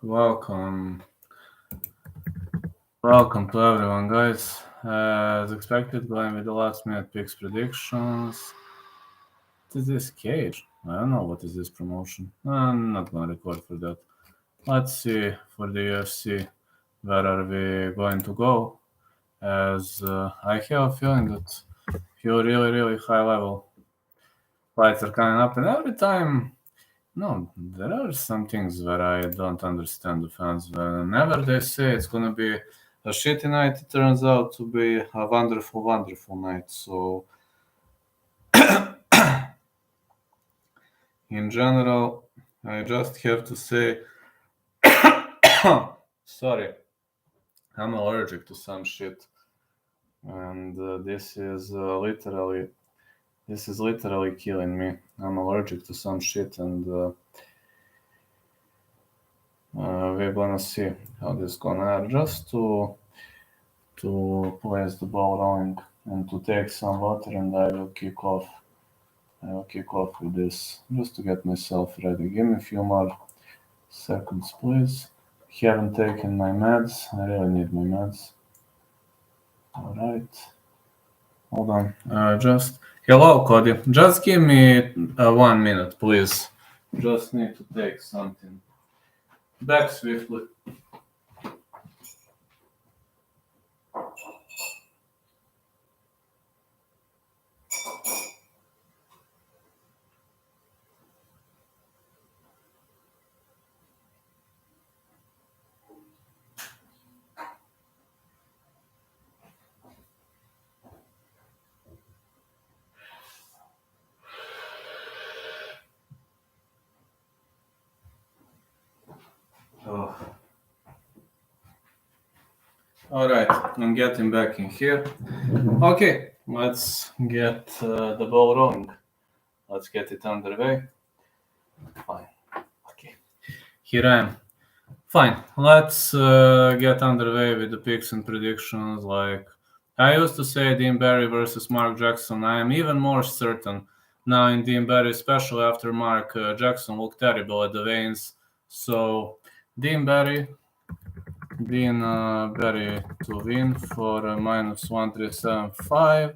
Welcome. Welcome to everyone, guys. As expected, going with the last minute picks predictions. What is this cage? I don't know what is this promotion. I'm not gonna record for that. Let's see for the UFC where are we going to go. As I have a feeling that few really high level fights are coming up, and every time no, there are some things where I don't understand the fans. Whenever they say it's gonna be a shitty night, it turns out to be a wonderful night. So, in general, I just have to say, sorry, I'm allergic to some shit, and this is literally killing me. I'm allergic to some shit, and we're gonna see how this is gonna end. Just to place the ball rolling and to take some water, and I will kick off with this just to get myself ready. Give me a few more seconds, please. Haven't taken my meds. I really need my meds. All right. Hold on. Just hello, Cody. Just give me 1 minute, please. Just need to take something. Back swiftly. Oh. All right, I'm getting back in here. Okay, let's get the ball rolling. Let's get it underway. Fine. Okay, here I am. Fine, let's get underway with the picks and predictions. Like I used to say, Dean Barry versus Mark Jackson. I am even more certain now in Dean Barry, especially after Mark Jackson looked terrible at the veins. So Dean Barry to win for minus 1375.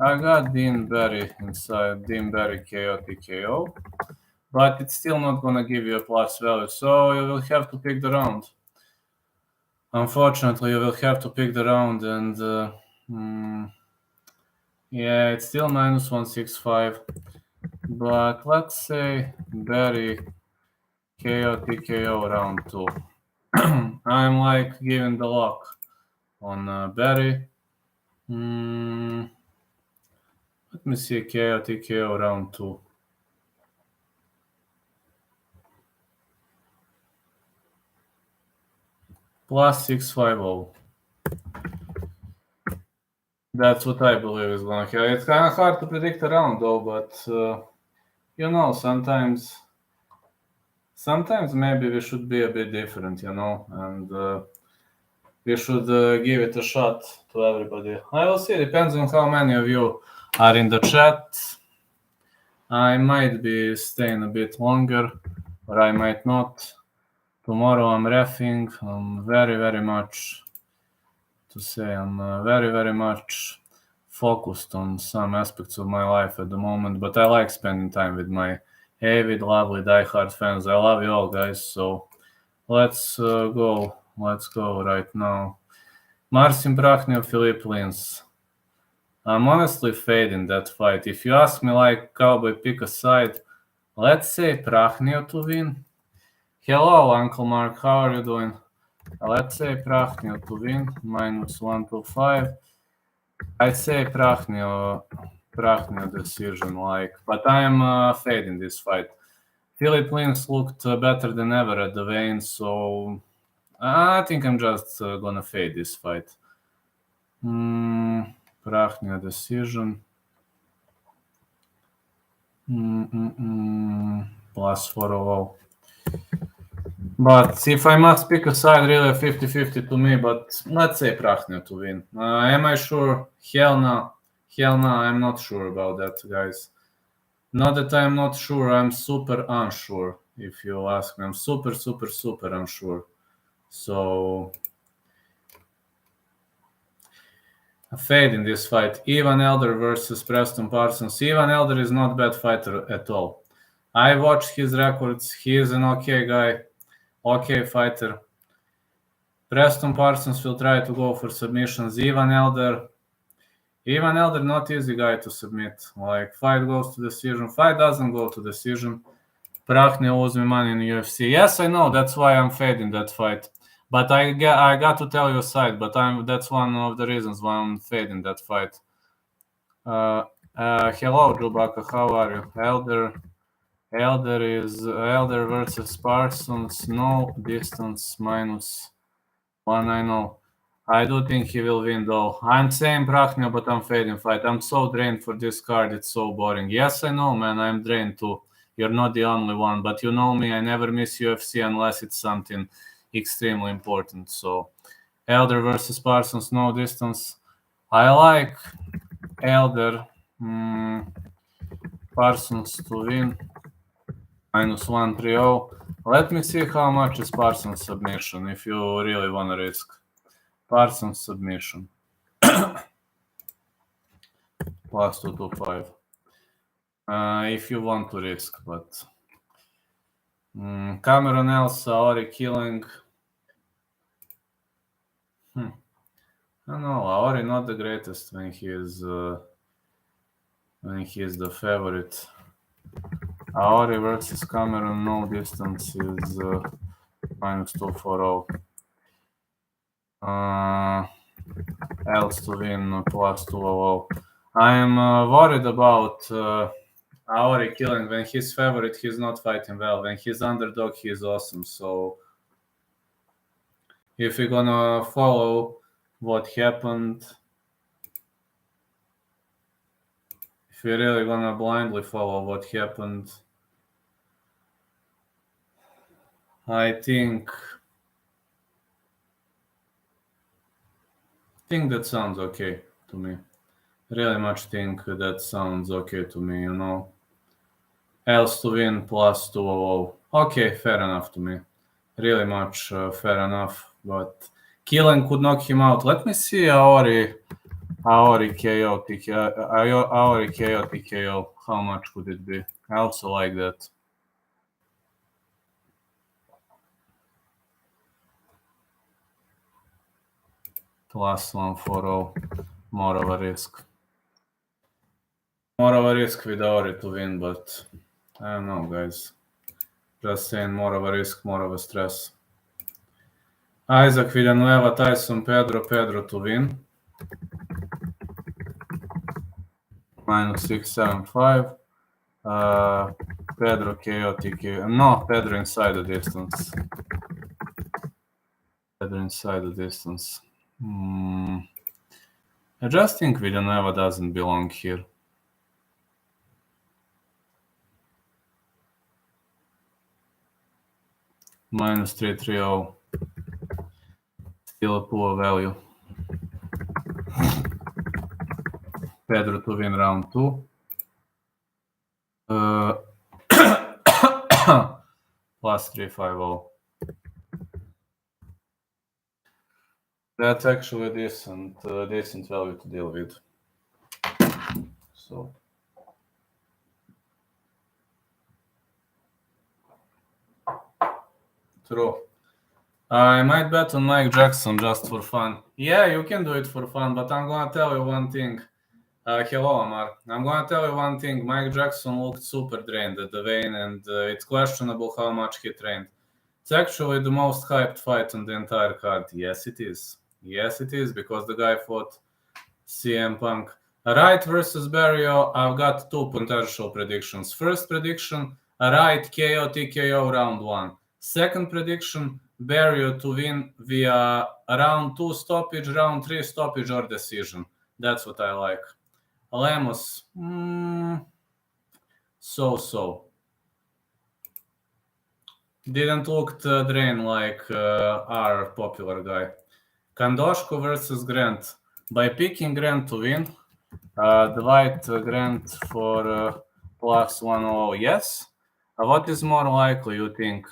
I got Dean Barry inside Dean Barry KO TKO, but it's still not gonna give you a plus value, so you will have to pick the round. Unfortunately, you will have to pick the round, and yeah, it's still minus 165. But let's say Barry KO TKO round 2. I'm like giving the lock on Barry. Let me see KO TKO round 2. Plus 650. That's what I believe is going to happen. It's kind of hard to predict a round though, but you know, sometimes maybe we should be a bit different, you know, and we should give it a shot to everybody. I will see. Depends on how many of you are in the chat. I might be staying a bit longer, or I might not. Tomorrow I'm reffing. I'm very much focused on some aspects of my life at the moment, but I like spending time with my avid, lovely, diehard fans. I love you all, guys. So let's go. Let's go right now. Marcin Brachnio, Philippe Lins. I'm honestly fading that fight. If you ask me, like, Cowboy, pick a side, let's say Brachnio to win. Hello, Uncle Mark. How are you doing? Let's say Brachnio to win, minus 125. I'd say Brachnio decision, like, but I'm fading this fight. Philippe Lins looked better than ever at the veins, so I think I'm just gonna fade this fight. Brachnio decision. Plus 400. But if I must pick a side, really 50-50 to me, but let's say Brachnio to win. Am I sure? Hell no, I'm not sure about that, guys. Not that I'm not sure, I'm super unsure. if you ask me. I'm super unsure. So a fade in this fight. Ivan Elder versus Preston Parsons. Ivan Elder is not a bad fighter at all. I watched his records. He is an okay guy, okay fighter. Preston Parsons will try to go for submissions. Ivan Elder, not easy guy to submit. Like, fight goes to decision, fight doesn't go to decision. Prah ne uzmi money in UFC. Yes, I know. That's why I'm fading that fight. But I got to tell you a side. But that's one of the reasons why I'm fading that fight. Hello, Jubaka. How are you? Elder versus Parsons. No distance -1. I know. I do think he will win though. I'm saying Prachnia, but I'm fading fight. I'm so drained for this card. It's so boring. Yes, I know, man. I'm drained too. You're not the only one, but you know me. I never miss UFC unless it's something extremely important. So, Elder versus Parsons, no distance. I like Elder. Parsons to win. -130. Let me see how much is Parsons submission if you really want to risk. Parsons submission. +225. If you want to risk, but Cameron Elsa, Aori killing. I don't know. Aori not the greatest when he is the favorite. Aori versus Cameron, no distance is -240. Else to win +200. I am worried about Aori killing. When he's favorite, he's not fighting well. When he's underdog, he's awesome. So if we're gonna follow what happened, if we're really gonna blindly follow what happened, I think that sounds okay to me. Really much think that sounds okay to me, you know. Else to win +200. Okay, fair enough to me. Really much fair enough. But Killen could knock him out. Let me see Aori KO TKO. How much would it be? I also like that. +140. More of a risk. More of a risk with Aori to win, but I don't know, guys. Just saying, more of a risk, more of a stress. Isaac Villanueva, Tyson Pedro to win. -675. Pedro KO TKO. No, Pedro inside the distance. I just think Villanueva doesn't belong here. -330. Still a poor value. Pedro to win round 2. +350. That's actually decent value to deal with. So true. I might bet on Mike Jackson just for fun. Yeah, you can do it for fun, but I'm gonna tell you one thing. Hello, Amar. I'm gonna tell you one thing. Mike Jackson looked super drained at the weigh-in, and it's questionable how much he trained. It's actually the most hyped fight on the entire card. Yes, it is. Yes, it is, because the guy fought CM Punk. Wright versus Barrio, I've got 2 potential predictions. First prediction, Wright KO TKO round 1. Second prediction, Barrio to win via round 2 stoppage, round 3 stoppage or decision. That's what I like. Lemos, so. Didn't look drained like our popular guy. Kandoshko versus Grant. By picking Grant to win, Dwight Grant for +100. Yes. What is more likely, you think?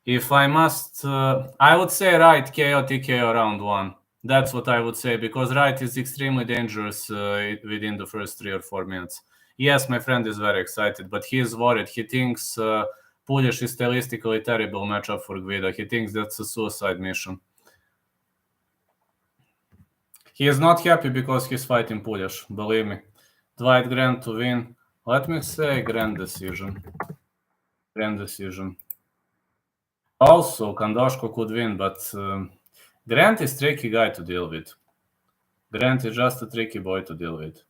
If I must, I would say right KO TKO round 1. That's what I would say, because right is extremely dangerous within the first 3 or 4 minutes. Yes, my friend is very excited, but he is worried. He thinks Puljaš is stylistically terrible matchup for Guida. He thinks that's a suicide mission. He is not happy because he's fighting Puljaš, believe me. Dwight Grant to win. Let me say grand decision. Grand decision. Also, Kandoshko could win, but Grant is tricky guy to deal with. Grant is just a tricky boy to deal with.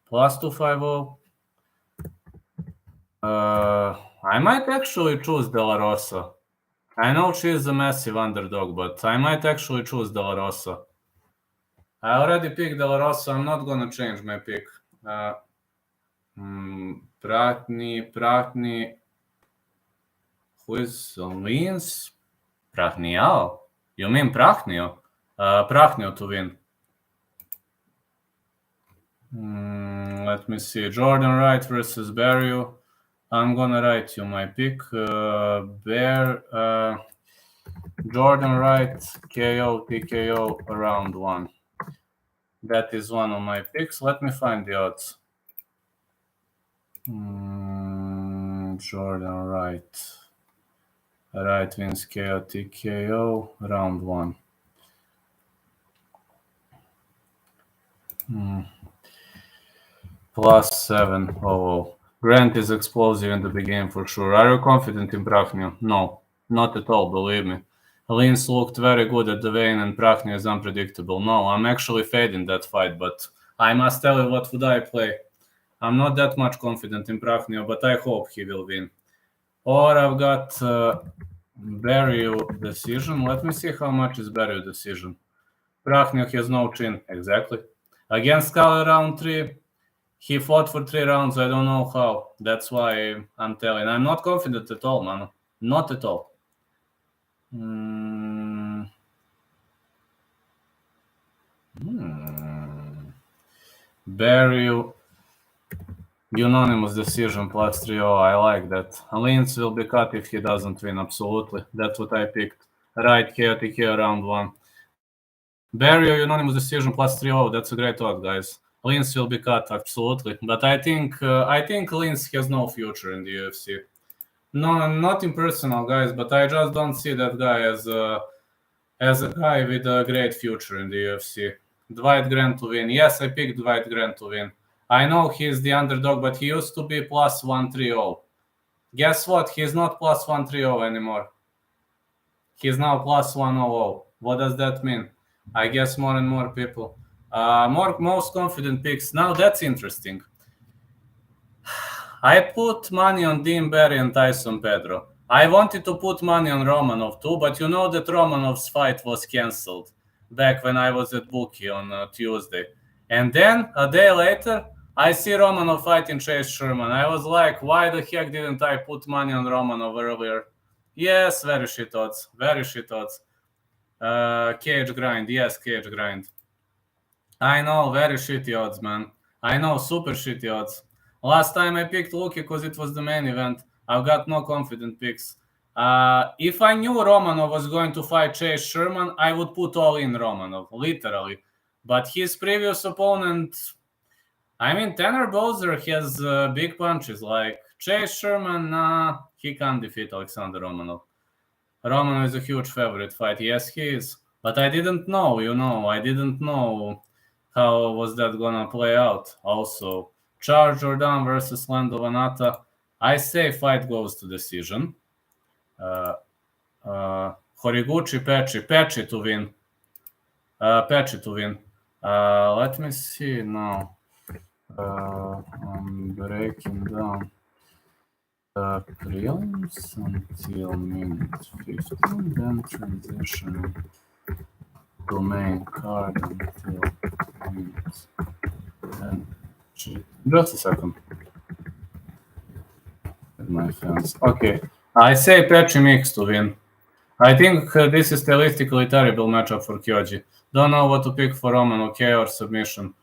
Plus 250. I might actually choose De La Rosa. I know she is a massive underdog, but I might actually choose De La Rosa. I already picked De La Rosa. I'm not gonna change my pick. Pratni. Who is wins? Prachnio. You mean Prachnio? Prachnio to win. Let me see. Jordan Wright versus Barrio. I'm gonna write you my pick. Jordan Wright KO TKO round 1. That is one of my picks. Let me find the odds. Jordan Wright. Wright wins KO TKO round 1. Plus 700. Grant is explosive in the beginning for sure. Are you confident in Prachnio? No, not at all, believe me. Lins looked very good at the weigh-in and Prachnio is unpredictable. No, I'm actually fading that fight, but I must tell you what would I play. I'm not that much confident in Prachnio, but I hope he will win. Or I've got Barrio decision. Let me see how much is Barrio decision. Prachnio has no chin. Exactly. Against Scala round 3, he fought for 3 rounds. I don't know how. That's why I'm telling. I'm not confident at all, man. Not at all. Barrio. Unanimous decision plus 3-0. I like that. Lins will be cut if he doesn't win. Absolutely. That's what I picked. Right, chaotic round 1. Barrio unanimous decision plus 3-0. That's a great odd, guys. Lins will be cut, absolutely. But I think Lins has no future in the UFC. No, not in personal, guys, but I just don't see that guy as a guy with a great future in the UFC. Dwight Grant to win. Yes, I picked Dwight Grant to win. I know he's the underdog, but he used to be plus 130. Guess what? He's not plus 130 anymore. He's now plus 100. What does that mean? I guess more and more people. Most confident picks. Now that's interesting. I put money on Dean Barry and Tyson Pedro. I wanted to put money on Romanov too, but you know that Romanov's fight was cancelled back when I was at Bookie on Tuesday. And then a day later, I see Romanov fighting Chase Sherman. I was like, why the heck didn't I put money on Romanov earlier? Yes, very shit odds. Very shit odds. Cage grind. Yes, cage grind. I know, very shitty odds, man. I know, super shitty odds. Last time I picked Luki because it was the main event. I've got no confident picks. If I knew Romanov was going to fight Chase Sherman, I would put all in Romanov, literally. But his previous opponent, I mean, Tanner Bowser has big punches. Like Chase Sherman, he can't defeat Alexander Romanov. Romanov is a huge favorite fight. Yes, he is. But I didn't know, I didn't know how was that gonna play out. Also, Charles Jordan versus Lando Vanata. I say fight goes to decision. Horiguchi, Pechi to win. Pechi to win. Let me see now. I'm breaking down prelims until minute 15, then transition to main card until minute 10. Just a second. My friends. Okay. I say Pechi Mix to win. I think this is stylistically terrible matchup for Kyoji. Don't know what to pick for Roman, okay, or submission.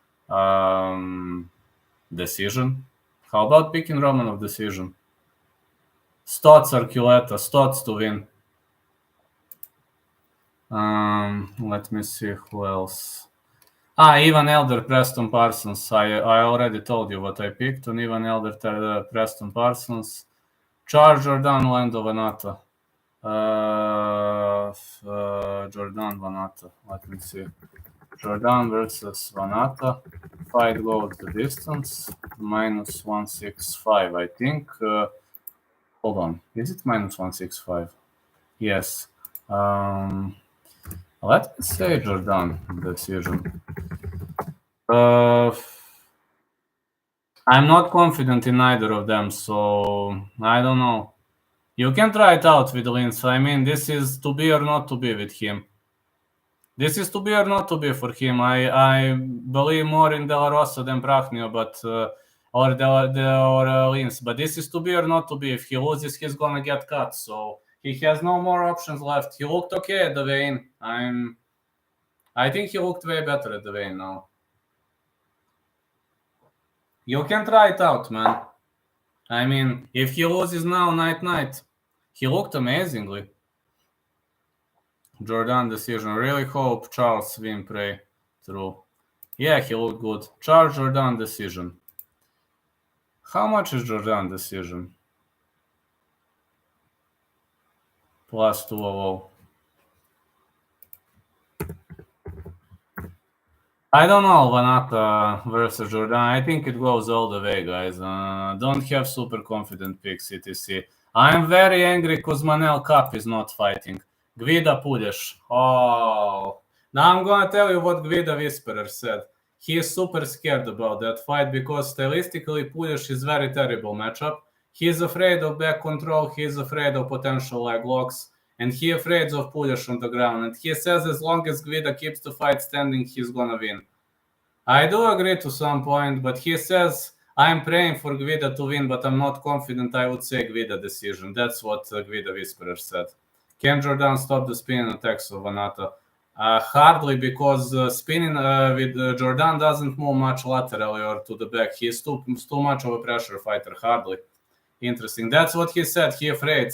Decision. How about picking Romanov decision? Stots Archuleta, Stots to win. Let me see who else. Ivan Elder, Preston Parsons. I already told you what I picked on Ivan Elder, Preston Parsons. Charles Jordan, Lando Vanata. Jordan Vanata. Let me see. Jordan versus Vanata. Fight goes the distance. Minus 165, I think. Hold on. Is it minus 165? Yes. Let me say Jordan decision. I'm not confident in either of them, so I don't know. You can try it out with Linz. I mean, this is to be or not to be with him. This is to be or not to be for him. I believe more in De La Rosa than Prachnio, but or Linz. But this is to be or not to be. If he loses, he's gonna get cut. So he has no more options left. He looked okay at the weigh-in. I think he looked way better at the weigh-in now. You can try it out, man. I mean, if he loses now, night, he looked amazingly. Jordan decision. Really hope Charles win pray through. Yeah, he looked good. Charles Jordan decision. How much is Jordan decision? Plus 200. I don't know, Vanata versus Jordan. I think it goes all the way, guys. Don't have super confident picks, etc. I'm very angry because Manel Kapp is not fighting. Gvida Puljaš. Oh. Now I'm gonna tell you what Gvida Whisperer said. He is super scared about that fight because stylistically Puljaš is very terrible matchup. He is afraid of back control. He is afraid of potential leg locks. And he afraid of Puljaš on the ground. And he says as long as Gvida keeps the fight standing, he's gonna win. I do agree to some point, but he says, I'm praying for Gvida to win, but I'm not confident. I would say Gvida decision. That's what Gvida Whisperer said. Can Jordan stop the spinning attacks of Vanata? Hardly, because spinning with Jordan doesn't move much laterally or to the back. He's too much of a pressure fighter. Hardly. Interesting. That's what he said. He afraid.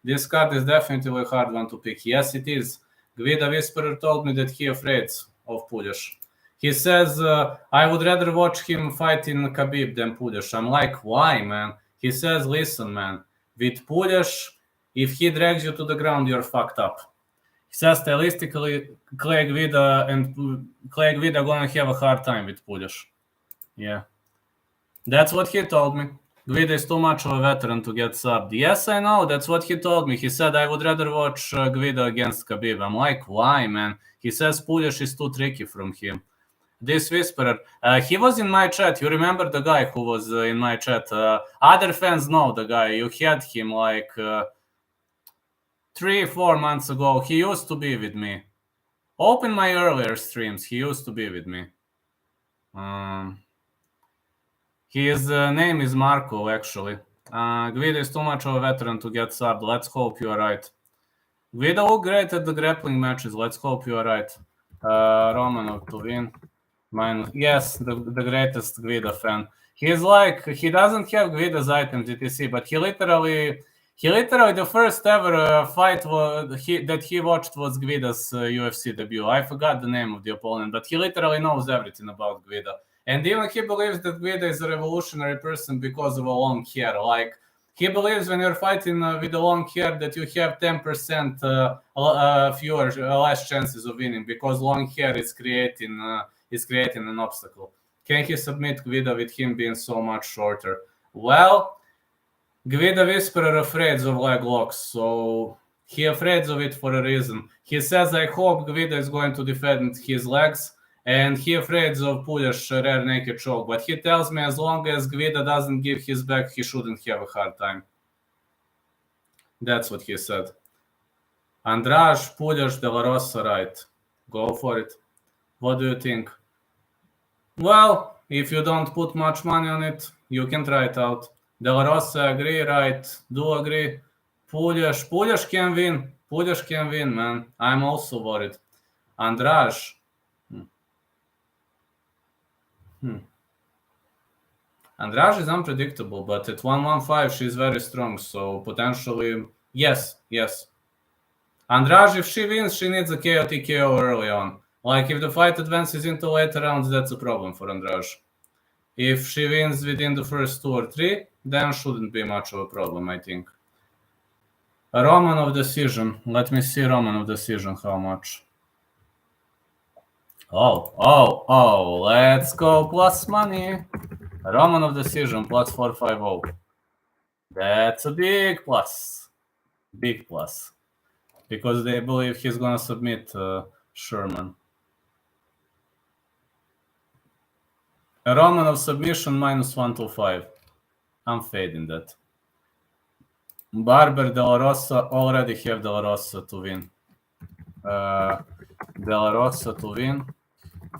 This card is definitely a hard one to pick. Yes, it is. Gvida Whisperer told me that he afraid of Puljaš. He says, I would rather watch him fight in Khabib than Puljaš. I'm like, why, man? He says, listen, man, with Puljaš, if he drags you to the ground, you're fucked up. He says, stylistically, Clay Gvida gonna have a hard time with Puljaš. Yeah. That's what he told me. Gvida is too much of a veteran to get subbed. Yes, I know. That's what he told me. He said, I would rather watch Gvida against Khabib. I'm like, why, man? He says Puljaš is too tricky from him. This Whisperer, he was in my chat. You remember the guy who was in my chat? Other fans know the guy. You had him like 3-4 months ago. He used to be with me. Open my earlier streams. He used to be with me. His name is Marco, actually. Gvida is too much of a veteran to get subbed. Let's hope you are right. Gvida looked great at the grappling matches. Let's hope you are right. Romanov to win. Yes, the greatest Gvida fan. He's like, he doesn't have Gvida's items, etc. But he literally the first ever fight that he watched was Gvida's UFC debut. I forgot the name of the opponent, but he literally knows everything about Gvida. And even he believes that Gvida is a revolutionary person because of a long hair. Like, he believes when you're fighting with a long hair that you have 10% less chances of winning because long hair is creating an obstacle. Can he submit Gvida with him being so much shorter? Well, Gvida Whisperer afraid of leg locks, so he afraid of it for a reason. He says, I hope Gvida is going to defend his legs, and he afraid of Puljaš rear naked choke. But he tells me as long as Gvida doesn't give his back, he shouldn't have a hard time. That's what he said. Andrade, Puljaš, De La Rosa, right. Go for it. What do you think? Well, if you don't put much money on it, you can try it out. De La Rosa, agree, right? Do agree. Puljaš can win. Puljaš can win, man. I'm also worried. Andrade. Andrade is unpredictable, but at 115 she's very strong, so potentially, yes. Andrade, if she wins, she needs a KO TKO early on. Like, if the fight advances into later rounds, that's a problem for Andrade. If she wins within the first 2 or 3, then shouldn't be much of a problem, I think. A Romanov decision. Let me see Romanov decision, how much. Oh, let's go plus money. Romanov decision plus 450. That's a big plus. Big plus. Because they believe he's gonna submit Sherman. A Romanov submission minus 125. I'm fading that. Barber, De La Rosa, already have De La Rosa to win. De La Rosa to win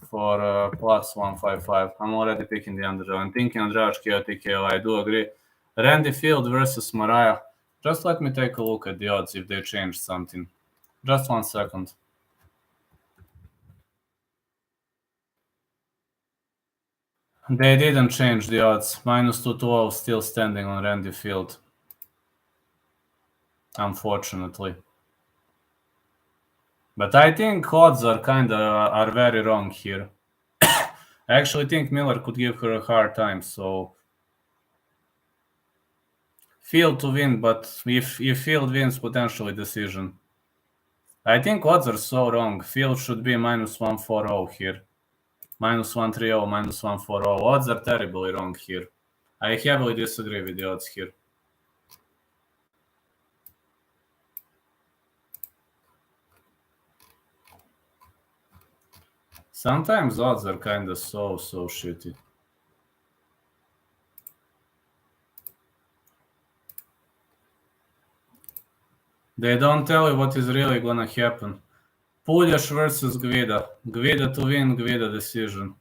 for plus 155. I'm already picking the underdog. I'm thinking Andrade KO TKO. I do agree. Randy Field versus Mariah. Just let me take a look at the odds if they changed something. Just 1 second. They didn't change the odds. Minus 212 still standing on Randy Field. Unfortunately. But I think odds are very wrong here. I actually think Miller could give her a hard time, so Field to win, but if Field wins, potentially decision. I think odds are so wrong. Field should be minus 140 here. Minus 130, minus 140. Odds are terribly wrong here. I heavily disagree with the odds here. Sometimes odds are kinda so shitty. They don't tell you what is really gonna happen. Puljaš versus Gvida. Gvida to win, Gvida decision.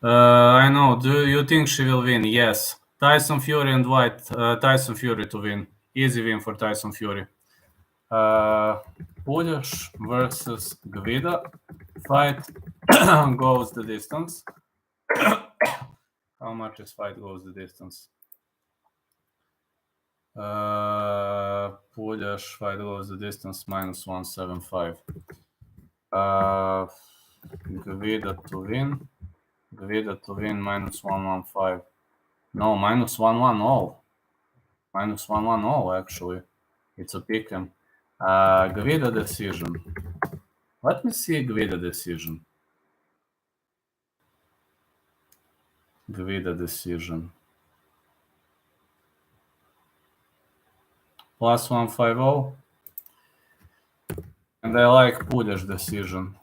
I know. Do you think she will win? Yes. Tyson Fury and White. Tyson Fury to win. Easy win for Tyson Fury. Puljaš versus Gvida. Fight goes the distance. How much is fight goes the distance? Puljaš fight goes the distance minus 175. Gvida to win. Gvida to win minus 115. No, minus 110. Minus 110 actually. It's a pick'em. Gvida decision. Let me see Gvida decision. Gvida decision. Plus 150. And I like Puljaš decision.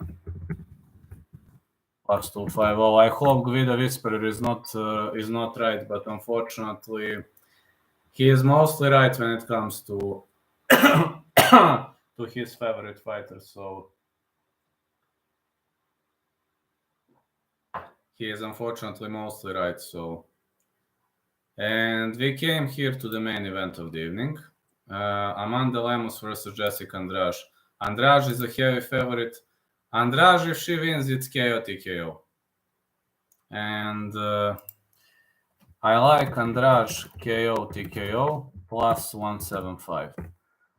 Plus 250. I hope Gvida Whisperer is not right, but unfortunately, he is mostly right when it comes to to his favorite fighter. So he is unfortunately mostly right. So, and we came here to the main event of the evening. Amanda Lemos versus Jessica Andrade. Andrade is a heavy favorite. Andrade, if she wins, it's KO TKO. And I like Andrade KO TKO plus 175.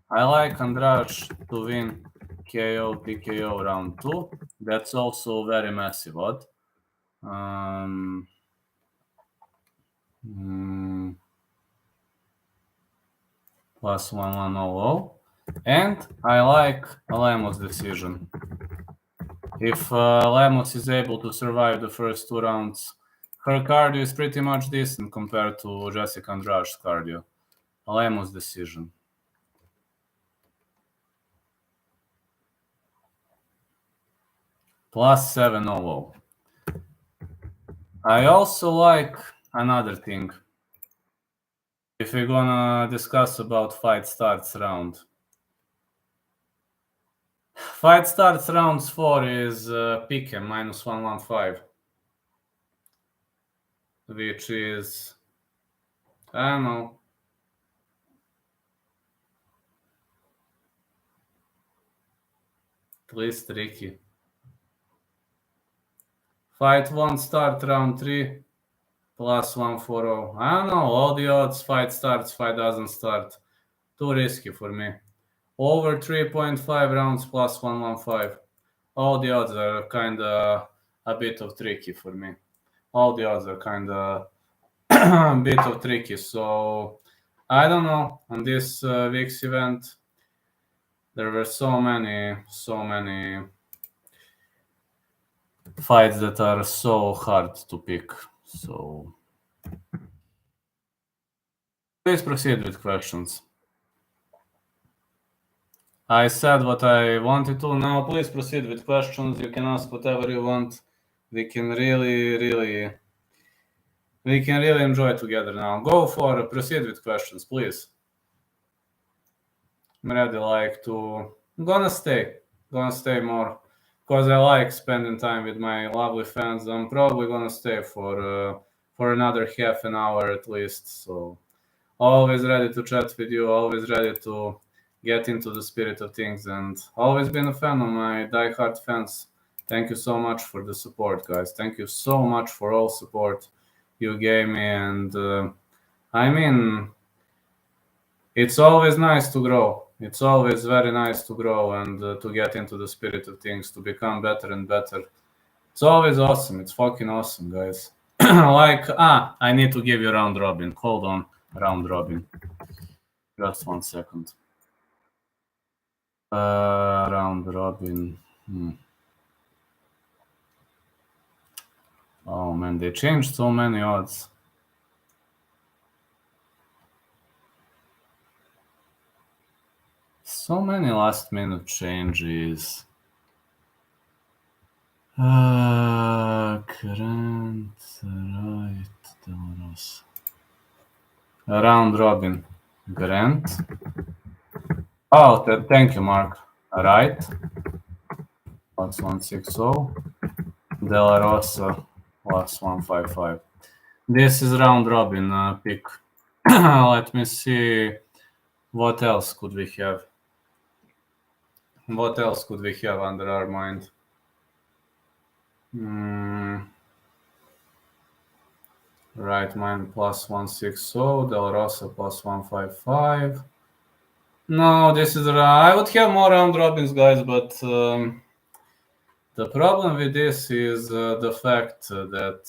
I like Andrade to win KO TKO round 2. That's also very massive odd. Plus 1100. And I like Lemos decision. If Lemos is able to survive the first 2 rounds, her cardio is pretty much decent compared to Jessica Andrade's cardio. Lemos decision. Plus 700. I also like another thing. If we're gonna discuss about fight starts round. Fight starts rounds 4 is pick'em minus 115. Which is, I don't know, at least tricky. Fight won't start round 3, plus 140. I don't know, all the odds, fight starts, fight doesn't start. Too risky for me. Over 3.5 rounds, plus 115. All the odds are kind of a bit of tricky for me. All the odds are kind of a bit of tricky. So I don't know. On this week's event, there were so many fights that are so hard to pick. So please proceed with questions. I said what I wanted to. Now please proceed with questions. You can ask whatever you want. We can really enjoy together now. Go for proceed with questions, please. I'm ready gonna stay more because I like spending time with my lovely fans. I'm probably gonna stay for another half an hour at least. So always ready to chat with you, always ready to get into the spirit of things, and always been a fan of my diehard fans. Thank you so much for the support, guys. Thank you so much for all support you gave me, and I mean, it's always nice to grow. It's always very nice to grow and to get into the spirit of things, to become better and better. It's always awesome. It's fucking awesome, guys. I need to give you round robin. Hold on, round robin. Just 1 second. Round robin. Oh man, they changed so many odds. So many last minute changes. Current right Delaros. Round robin. Grant. Oh, thank you, Mark. Right. Plus 160. De La Rosa plus 155. This is round robin pick. Let me see. What else could we have? What else could we have under our mind? Right mind plus 160. De La Rosa plus 155. No, this is. I would have more round robins, guys, but the problem with this is the fact that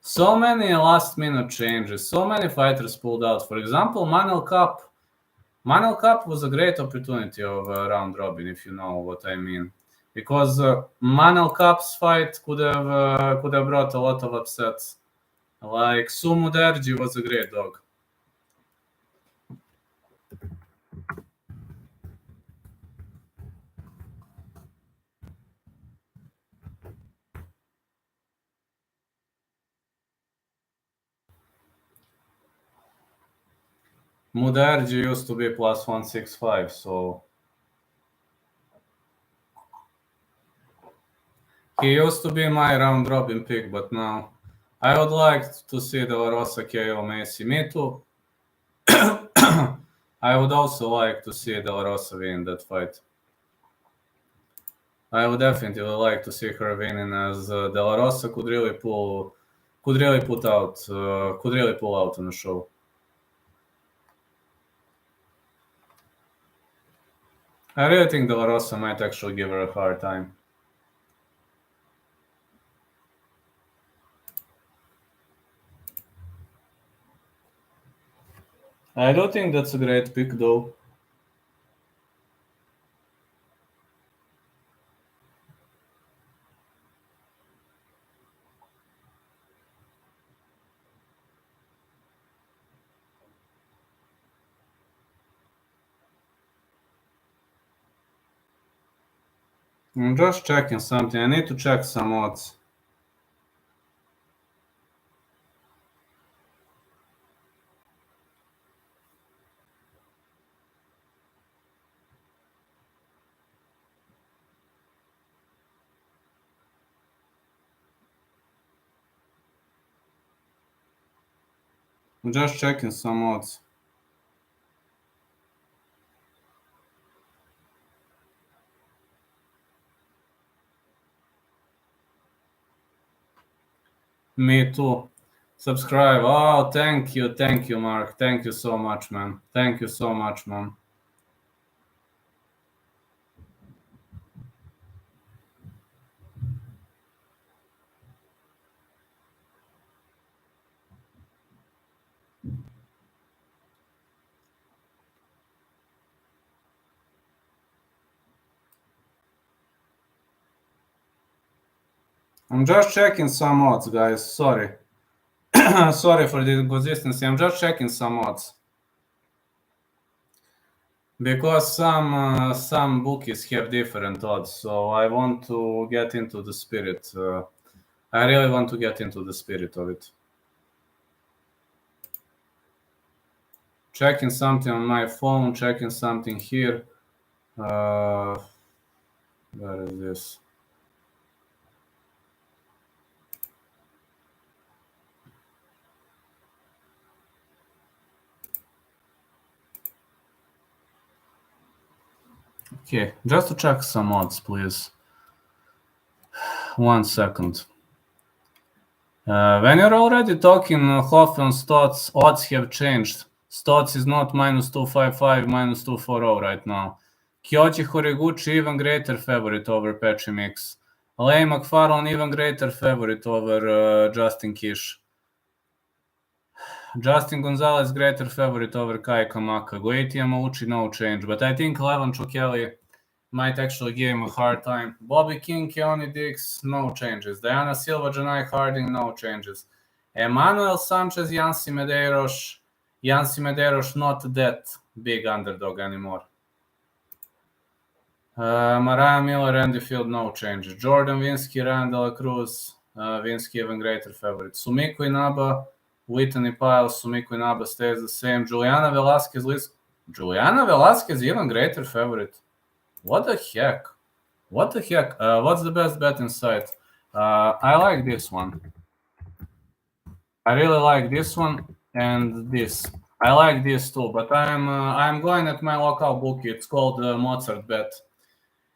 so many last minute changes, so many fighters pulled out. For example, Manel Cup was a great opportunity of round robin, if you know what I mean, because Manel Cup's fight could have brought a lot of upsets. Like Sumu Derji was a great dog. Muderji used to be plus 165, so he used to be my round robin pick, but now I would like to see De La Rosa KO Messi. Me too. I would also like to see De La Rosa win that fight. I would definitely like to see her winning, as De La Rosa could really pull out on the show. I really think De La Rosa might actually give her a hard time. I don't think that's a great pick, though. I'm just checking something. I need to check some odds. I'm just checking some odds. Me too. Subscribe. Oh, thank you, Mark. Thank you so much, man. Thank you so much, man. I'm just checking some odds, guys. Sorry. Sorry for the inconsistency. I'm just checking some odds. Because some bookies have different odds, so I want to get into the spirit. I really want to get into the spirit of it. Checking something on my phone, checking something here. Where is this? Okay, just to check some odds, please. 1 second. When you're already talking Hoffman's thoughts, odds have changed. Stotts is not minus 255, minus 240 right now. Kyoji Horiguchi even greater favorite over Petri Mix. Lay McFarlane even greater favorite over Justin Kish. Justin Gonzalez greater favorite over Kai Kamaka. Goiti Yamauchi no change, but I think Levan Chukeli might actually give him a hard time. Bobby King, Keone Dix, no changes. Diana Silva, Janai Harding, no changes. Emmanuel Sanchez, Yancy Medeiros. Yancy Medeiros not that big underdog anymore. Mariah Miller, Randy Field, no changes. Jordan Vinsky, Randall Cruz, Vinsky even greater favorite. Sumiko Inaba, Whitney Pyle, Sumiko Inaba stays the same. Juliana Velasquez, Juliana Velasquez even greater favorite. What the heck? What the heck? What's the best bet in sight? I like this one. I really like this one and this. I like this too, but I'm going at my local bookie. It's called Mozart Bet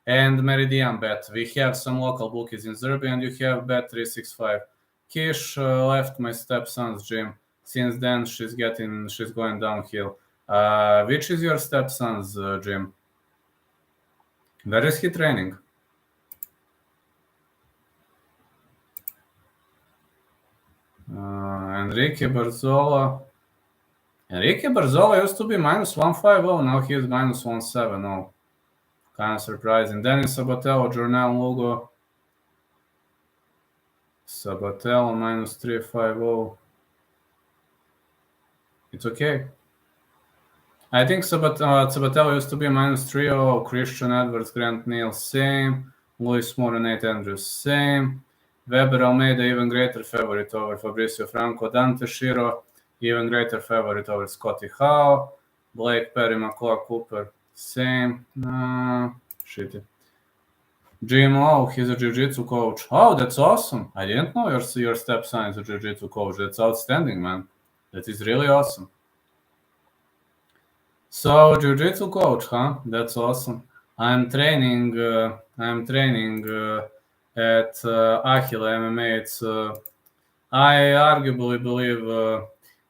and Meridian Bet. We have some local bookies in Serbia, and you have Bet 365. Kish left my stepson's gym. Since then, she's going downhill. Which is your stepson's gym? Where is he training? Enrique Barzola. Enrique Barzola used to be minus 150. Now he is minus 170. Kind of surprising. Dennis Sabatello, Jornal Lugo. Sabatello minus 350. It's okay. I think Sabatello used to be minus 30. Christian Edwards, Grant Neal, same. Luis Moore, Nate Andrews, same. Weber Almeida, even greater favorite over Fabricio Franco. Dante Shiro, even greater favorite over Scotty Howe. Blake Perry, McCall Cooper, same. Shitty. GMO, he's a jiu-jitsu coach. Oh, that's awesome. I didn't know your stepson is a jiu-jitsu coach. That's outstanding, man. That is really awesome. So, jiu-jitsu coach, huh? That's awesome. I'm training at Achille MMA. It's I arguably believe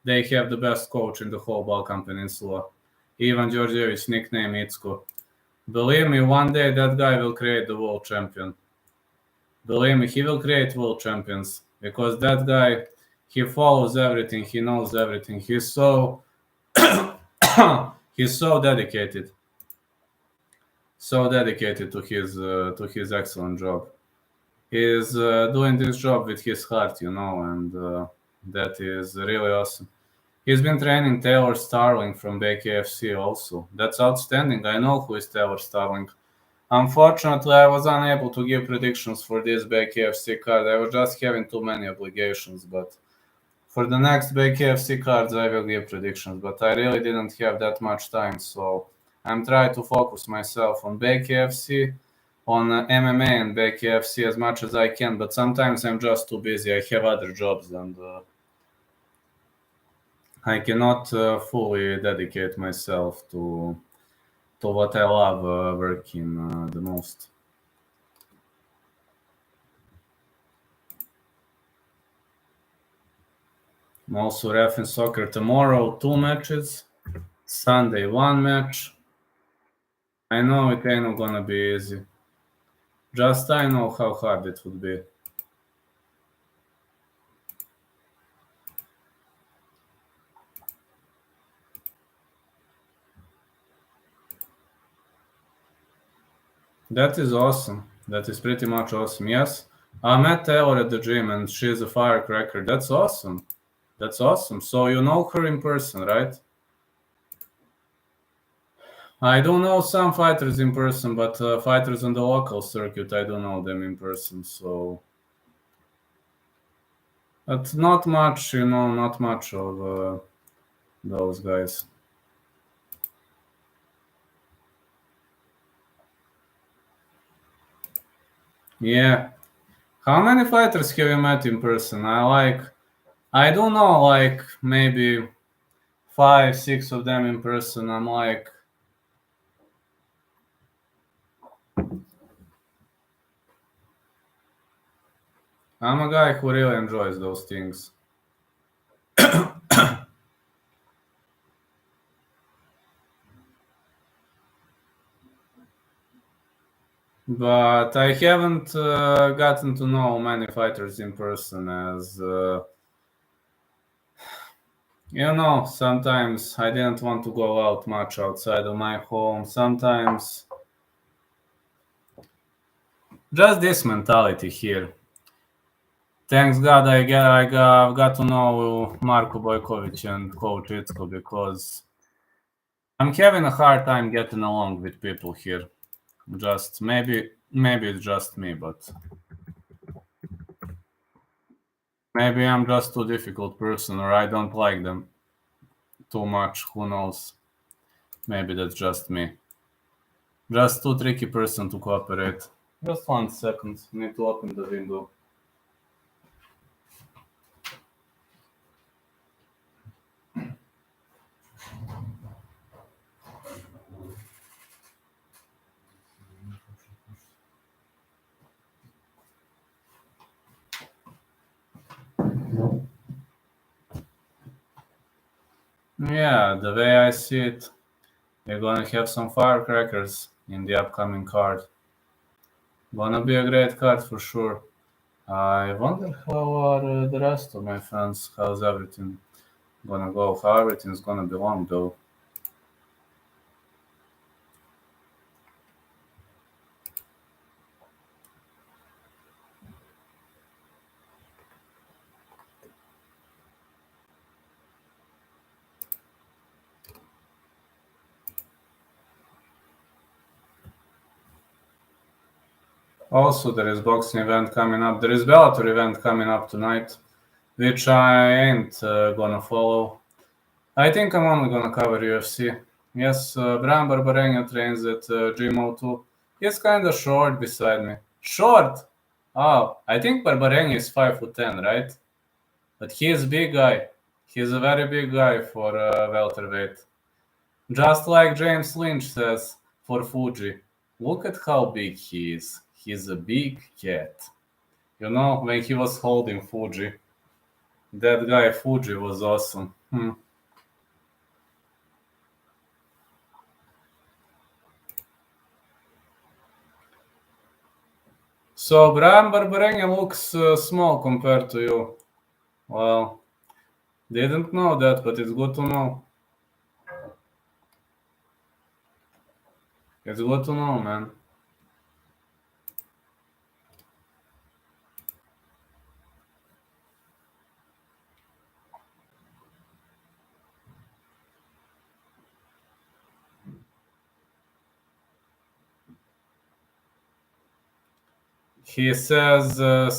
they have the best coach in the whole Balkan Peninsula. Ivan Georgievich, nickname Itsko. Believe me, one day that guy will create the world champion. Believe me, he will create world champions because that guy, he follows everything, he knows everything. He's so he's so dedicated to his excellent job. He's doing this job with his heart, and that is really awesome. He's been training Taylor Starling from BKFC also. That's outstanding. I know who is Taylor Starling. Unfortunately, I was unable to give predictions for this BKFC card. I was just having too many obligations, but for the next BKFC cards, I will give predictions, but I really didn't have that much time, so I'm trying to focus myself on BKFC, on MMA and BKFC as much as I can, but sometimes I'm just too busy. I have other jobs and I cannot fully dedicate myself to what I love working the most. I'm also ref in soccer tomorrow, 2 matches. Sunday, 1 match. I know it ain't gonna be easy. Just I know how hard it would be. That is awesome. That is pretty much awesome. Yes. I met Taylor at the gym and she's a firecracker. That's awesome. That's awesome. So you know her in person, right? I don't know some fighters in person, but fighters on the local circuit, I don't know them in person. So, but not much, not much of those guys. Yeah. How many fighters have you met in person? I don't know, like maybe 5, 6 of them in person. I'm a guy who really enjoys those things. But I haven't gotten to know many fighters in person as, sometimes I didn't want to go out much outside of my home. Sometimes just this mentality here. Thanks God got to know Marko Bojkovic and Coach Itsko because I'm having a hard time getting along with people here. Just maybe it's just me, but maybe I'm just too difficult person or I don't like them too much. Who knows? Maybe that's just me. Just too tricky person to cooperate. Just 1 second. Need to open the window. Yeah, the way I see it, we're gonna have some firecrackers in the upcoming card. Gonna be a great card for sure. I wonder how are the rest of my friends. How's everything gonna go? How everything's gonna be long though. Also, there is boxing event coming up. There is Bellator event coming up tonight, which I ain't gonna follow. I think I'm only gonna cover UFC. Yes, Bram Barbarenga trains at Gym O2. He's kinda short beside me. Short? Oh, I think Barbarenga is 5'10", right? But he is big guy. He's a very big guy for welterweight. Just like James Lynch says for Fuji. Look at how big he is. He's a big cat. When he was holding Fuji, that guy Fuji was awesome. So Bram Barbarenga looks small compared to you. Well, didn't know that, but it's good to know. It's good to know, man. He says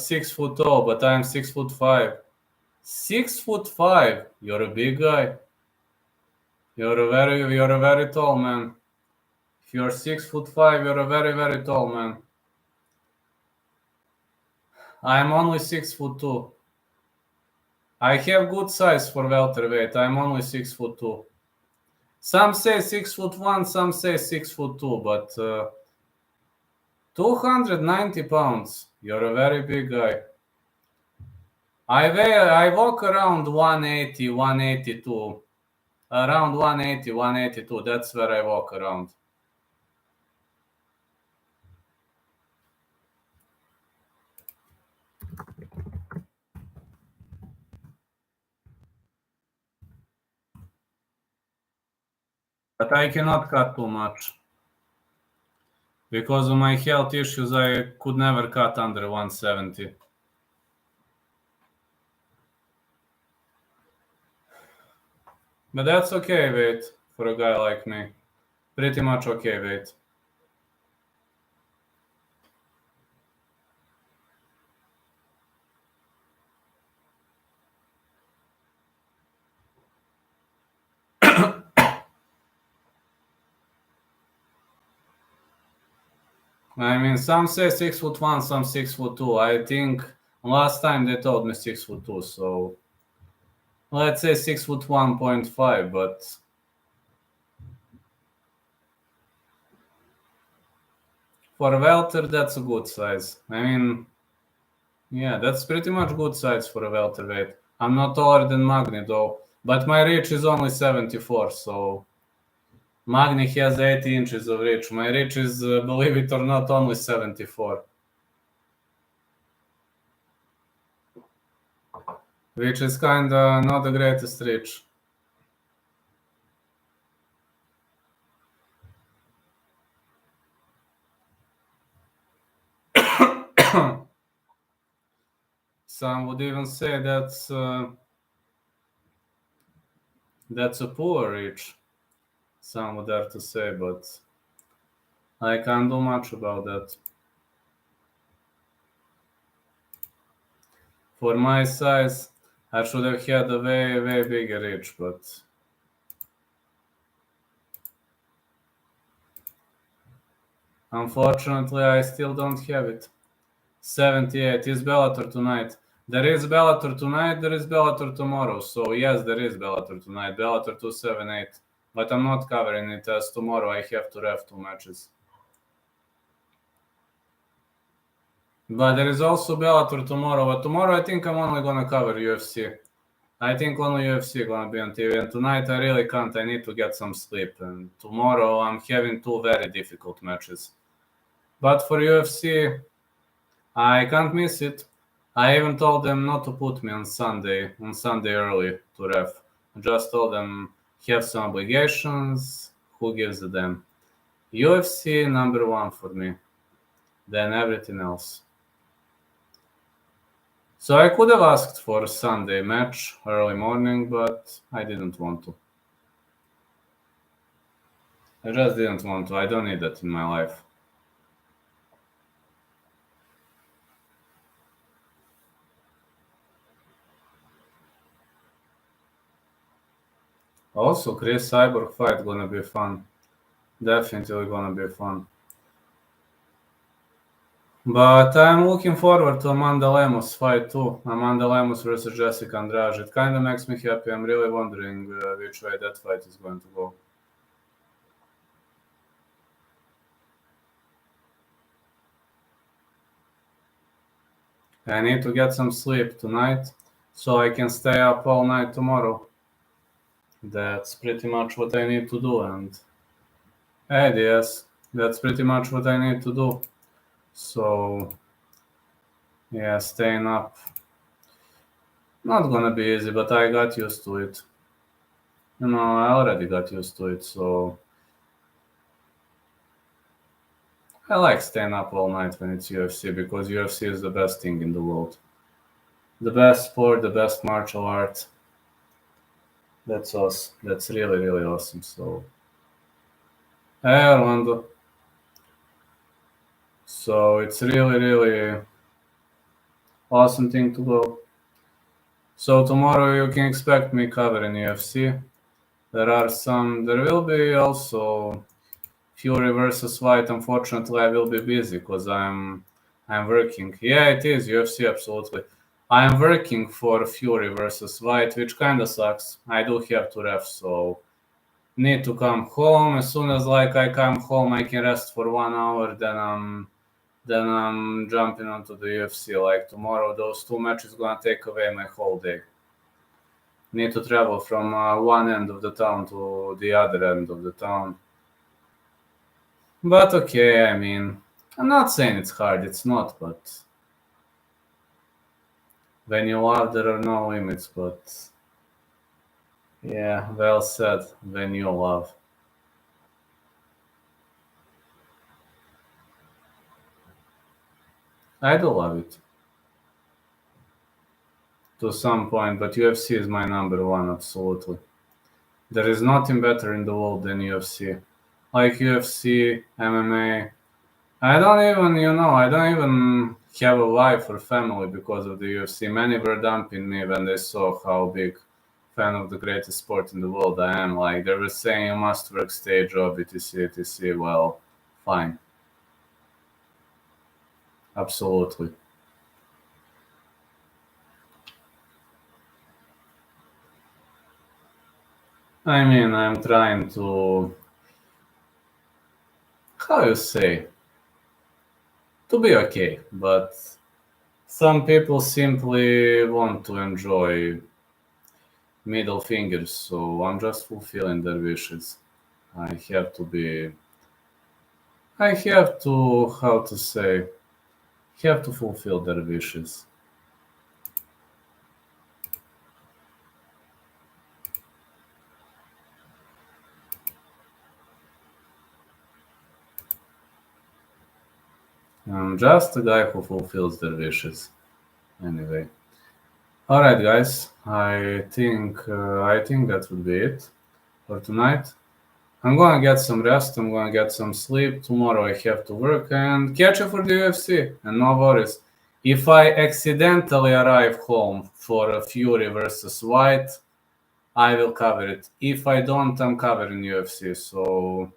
6 foot tall, but I'm 6'5". 6'5". You're a big guy. You're a very tall man. If you're 6'5", you're a very, very tall man. I'm only 6'2". I have good size for welterweight. I'm only 6'2". Some say 6'1", some say 6'2", but 290 pounds. You're a very big guy. I walk around 180, 182. Around 180, 182. That's where I walk around. But I cannot cut too much. Because of my health issues, I could never cut under 170. But that's okay weight for a guy like me. Pretty much okay weight. I mean, some say 6'1", some 6'2". I think last time they told me 6'2", so let's say 6'1.5", but for a welter, that's a good size. I mean, yeah, that's pretty much good size for a welterweight. I'm not taller than Magni though, but my reach is only 74, so Magni has 80 inches of reach. My reach is, believe it or not, only 74. Which is kinda not the greatest reach. Some would even say that's a poor reach. Some would dare to say, but I can't do much about that. For my size, I should have had a way, way bigger reach, but unfortunately, I still don't have it. 78 is Bellator tonight. There is Bellator tonight, there is Bellator tomorrow. So yes, there is Bellator tonight, Bellator 278. But I'm not covering it as tomorrow I have to ref 2 matches. But there is also Bellator tomorrow. But tomorrow I think I'm only gonna cover UFC. I think only UFC gonna be on TV. And tonight I really can't. I need to get some sleep. And tomorrow I'm having 2 very difficult matches. But for UFC, I can't miss it. I even told them not to put me on Sunday early to ref. I just told them have some obligations. Who gives a damn? UFC number 1 for me. Then everything else. So I could have asked for a Sunday match early morning, but I didn't want to. I just didn't want to. I don't need that in my life. Also, Chris Cyborg fight gonna be fun. Definitely gonna be fun. But I'm looking forward to Amanda Lemos fight too. Amanda Lemos versus Jessica Andrade. It kind of makes me happy. I'm really wondering which way that fight is going to go. I need to get some sleep tonight so I can stay up all night tomorrow. That's pretty much what I need to do. And yes, that's pretty much what I need to do. So yeah, staying up. Not gonna be easy, but I got used to it. You know, I already got used to it, so I like staying up all night when it's UFC because UFC is the best thing in the world. The best sport, the best martial art. That's awesome. That's really, really awesome. So, hey, Orlando. So it's really, really awesome thing to go. So tomorrow you can expect me covering UFC. There will be also Fury versus White. Unfortunately, I will be busy because I'm working. Yeah, it is UFC, absolutely. I am working for Fury versus White, which kind of sucks. I do have to ref, so need to come home. As soon as I come home, I can rest for 1 hour. Then I'm then I'm jumping onto the UFC. Like tomorrow, those 2 matches gonna take away my whole day. Need to travel from one end of the town to the other end of the town. But okay, I mean, I'm not saying it's hard, it's not, but when you love, there are no limits, but yeah, well said, when you love. I do love it to some point, but UFC is my number one, absolutely. There is nothing better in the world than UFC. Like UFC, MMA. I don't even, I don't even have a wife or family because of the UFC. Many were dumping me when they saw how big fan of the greatest sport in the world I am. Like they were saying, you must work stage job, etc., etc. Well, fine, absolutely. I mean, I'm trying to, how you say, to be okay, but some people simply want to enjoy middle fingers, so I'm just fulfilling their wishes. I have to be, I have to, how to say, have to fulfill their wishes. I'm just a guy who fulfills their wishes. Anyway, all right, guys. I think that would be it for tonight. I'm gonna get some rest. I'm gonna get some sleep. Tomorrow I have to work and catch you for the UFC. And no worries. If I accidentally arrive home for a Fury versus White, I will cover it. If I don't, I'm covering UFC. So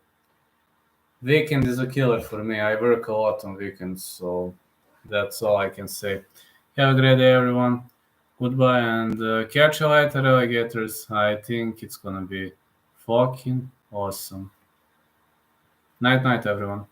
weekend is a killer for me. I work a lot on weekends, so that's all I can say. Have a great day, everyone. Goodbye, and catch you later, alligators. I think it's gonna be fucking awesome. Night, night, everyone.